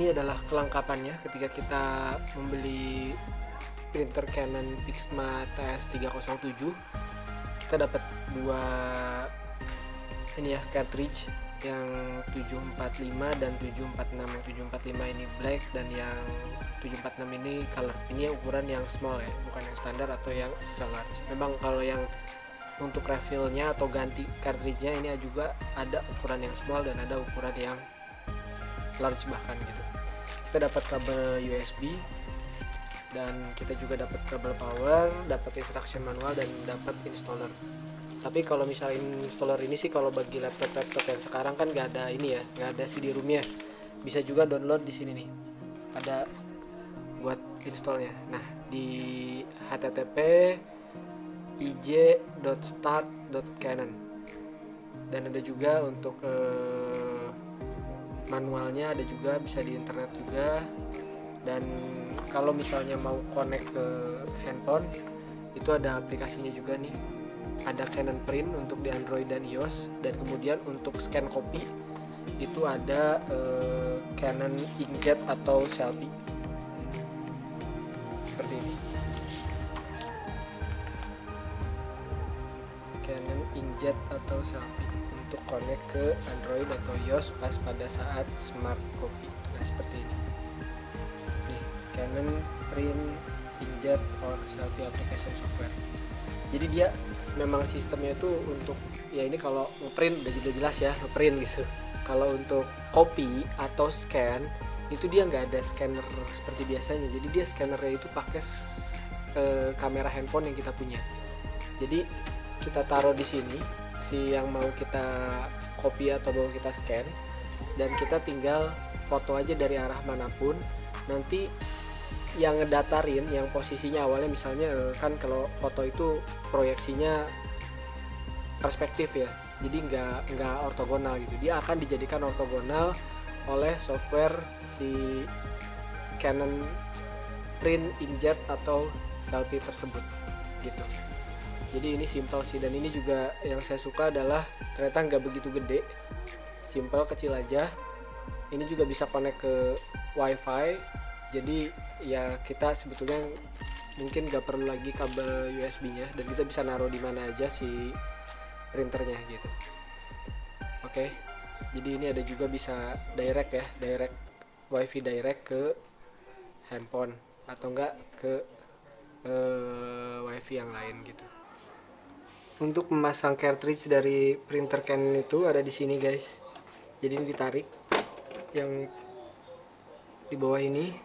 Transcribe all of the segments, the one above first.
ini adalah kelengkapannya ketika kita membeli printer Canon Pixma TS307. Kita dapat dua ini ya, cartridge yang 745 dan 746. Yang 745 ini black dan yang 746 ini color. Ini ukuran yang small ya, bukan yang standar atau yang extra large. Memang kalau yang untuk refillnya atau ganti cartridge-nya ini juga ada ukuran yang small dan ada ukuran yang large bahkan gitu. Kita dapat kabel USB dan kita juga dapat kabel power, dapat instruction manual dan dapat installer. Tapi kalau misalnya installer ini sih kalau bagi laptop yang sekarang kan nggak ada ini ya, nggak ada CD-ROM-nya. Bisa juga download di sini nih, ada buat installnya. Nah, di http ij.start.canon, dan ada juga untuk manualnya, ada juga bisa di internet juga. Dan kalau misalnya mau connect ke handphone itu ada aplikasinya juga nih, ada Canon Print untuk di Android dan iOS, dan kemudian untuk scan copy itu ada Canon Inkjet atau Selfie seperti ini. Canon Inkjet atau Selfie untuk connect ke Android atau iOS pas pada saat smart copy. Nah, seperti ini nih, Canon Print Inkjet or Selfie application software. Jadi dia memang sistemnya itu untuk ya, ini kalau ngeprint udah jelas ya, ngeprint gitu. Kalau untuk copy atau scan itu dia nggak ada scanner seperti biasanya. Jadi dia scannernya itu pakai kamera handphone yang kita punya. Jadi kita taruh di sini si yang mau kita copy atau mau kita scan, dan kita tinggal foto aja dari arah manapun. Nanti yang ngedatarin yang posisinya awalnya, misalnya kan kalau foto itu proyeksinya perspektif ya, jadi nggak ortogonal gitu. Dia akan dijadikan ortogonal oleh software si Canon Print Inkjet atau Selfie tersebut gitu. Jadi ini simple sih, dan ini juga yang saya suka adalah ternyata nggak begitu gede, simple, kecil aja. Ini juga bisa connect ke WiFi, jadi ya kita sebetulnya mungkin nggak perlu lagi kabel USB-nya, dan kita bisa naruh di mana aja si printernya gitu. Oke, jadi ini ada juga bisa direct ya, direct WiFi direct ke handphone atau enggak ke WiFi yang lain gitu. Untuk memasang cartridge dari printer Canon itu ada di sini guys. Jadi ini ditarik yang di bawah ini,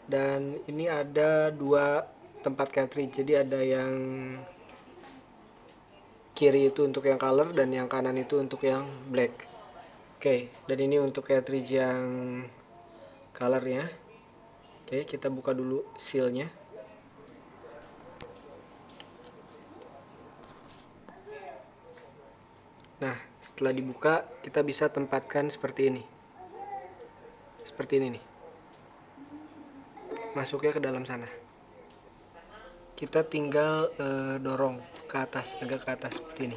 dan ini ada dua tempat cartridge. Jadi ada yang kiri itu untuk yang color dan yang kanan itu untuk yang black. Oke, dan ini untuk cartridge yang colornya. Oke, kita buka dulu sealnya. Nah, setelah dibuka kita bisa tempatkan seperti ini. Seperti ini nih. Masuknya ke dalam sana. Kita tinggal dorong ke atas, agak ke atas seperti ini.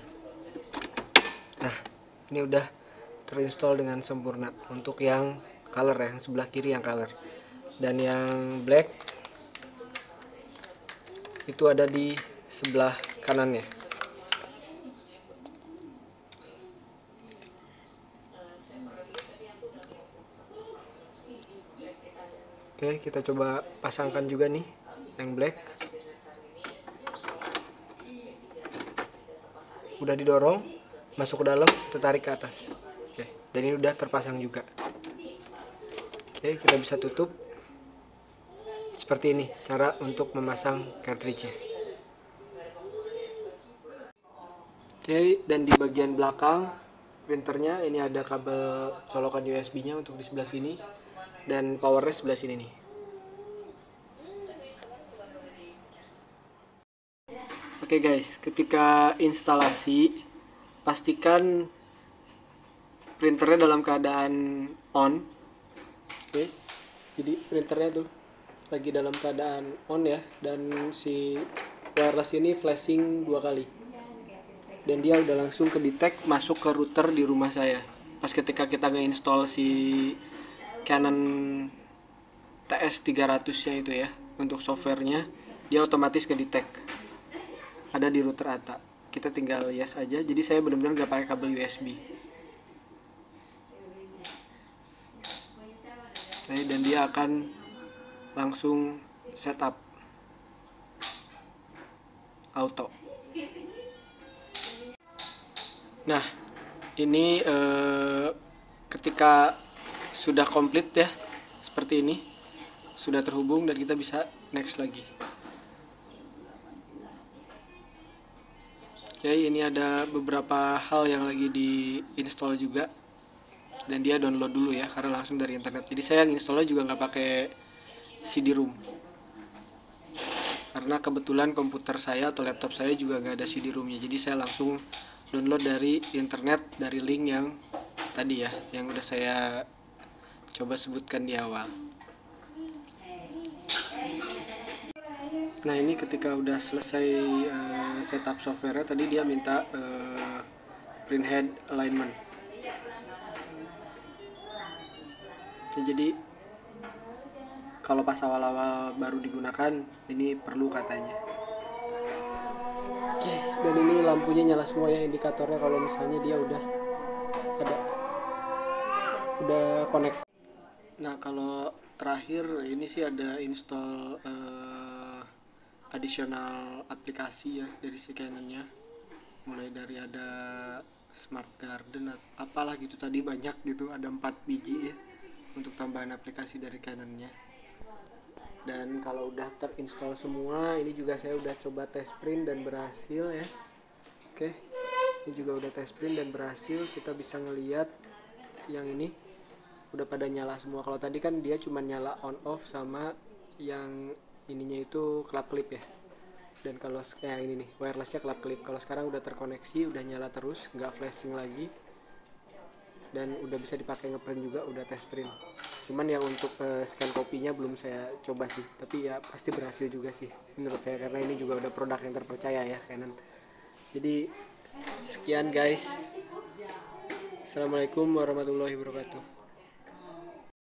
Nah, ini udah terinstall dengan sempurna untuk yang color ya, yang sebelah kiri yang color. Dan yang black itu ada di sebelah kanannya. Oke, kita coba pasangkan juga nih yang black. Udah didorong, masuk ke dalam, tertarik ke atas. Oke, dan ini udah terpasang juga. Oke, kita bisa tutup. Seperti ini cara untuk memasang cartridge-nya. Oke, dan di bagian belakang printernya ini ada kabel colokan USB-nya untuk di sebelah sini, dan powernya sebelah sini nih. Oke guys, ketika instalasi pastikan printernya dalam keadaan on. Oke, jadi printernya tuh lagi dalam keadaan on ya, dan si wireless ini flashing 2 kali, dan dia udah langsung ke detect masuk ke router di rumah saya pas ketika kita nge-install si Canon TS300 nya itu ya, untuk softwarenya dia otomatis ngedetect ada di router ATA. Kita tinggal yes aja. Jadi saya benar-benar gak pakai kabel USB. Nah, dan dia akan langsung setup auto. Nah, ini ketika sudah komplit ya, seperti ini, sudah terhubung dan kita bisa next lagi. Oke, ini ada beberapa hal yang lagi di install juga, dan dia download dulu ya, karena langsung dari internet. Jadi saya installnya juga nggak pakai CD-ROM, karena kebetulan komputer saya atau laptop saya juga nggak ada CD-ROM-nya. Jadi saya langsung download dari internet, dari link yang tadi ya, yang udah saya coba sebutkan di awal. Nah, ini ketika udah selesai setup software tadi dia minta print head alignment. Ya, jadi kalau pas awal-awal baru digunakan ini perlu katanya. Oke, dan ini lampunya nyala semua ya, indikatornya kalau misalnya dia udah connect. Nah, kalau terakhir ini sih ada install additional aplikasi ya dari si Canon-nya, mulai dari ada Smart Garden apalah gitu, tadi banyak gitu, ada 4 biji ya untuk tambahan aplikasi dari Canon-nya. Dan kalau udah terinstall semua, ini juga saya udah coba test print dan berhasil ya. Oke, ini juga udah test print dan berhasil. Kita bisa ngeliat yang ini udah pada nyala semua. Kalau tadi kan dia cuma nyala on off sama yang ininya itu klap klip ya. Dan kalau ini nih wirelessnya klap klip. Kalau sekarang udah terkoneksi, udah nyala terus, nggak flashing lagi, dan udah bisa dipakai ngeprint juga, udah test print. Cuman yang untuk scan kopinya belum saya coba sih, tapi ya pasti berhasil juga sih menurut saya, karena ini juga udah produk yang terpercaya ya Canon. Jadi sekian guys, assalamualaikum warahmatullahi wabarakatuh.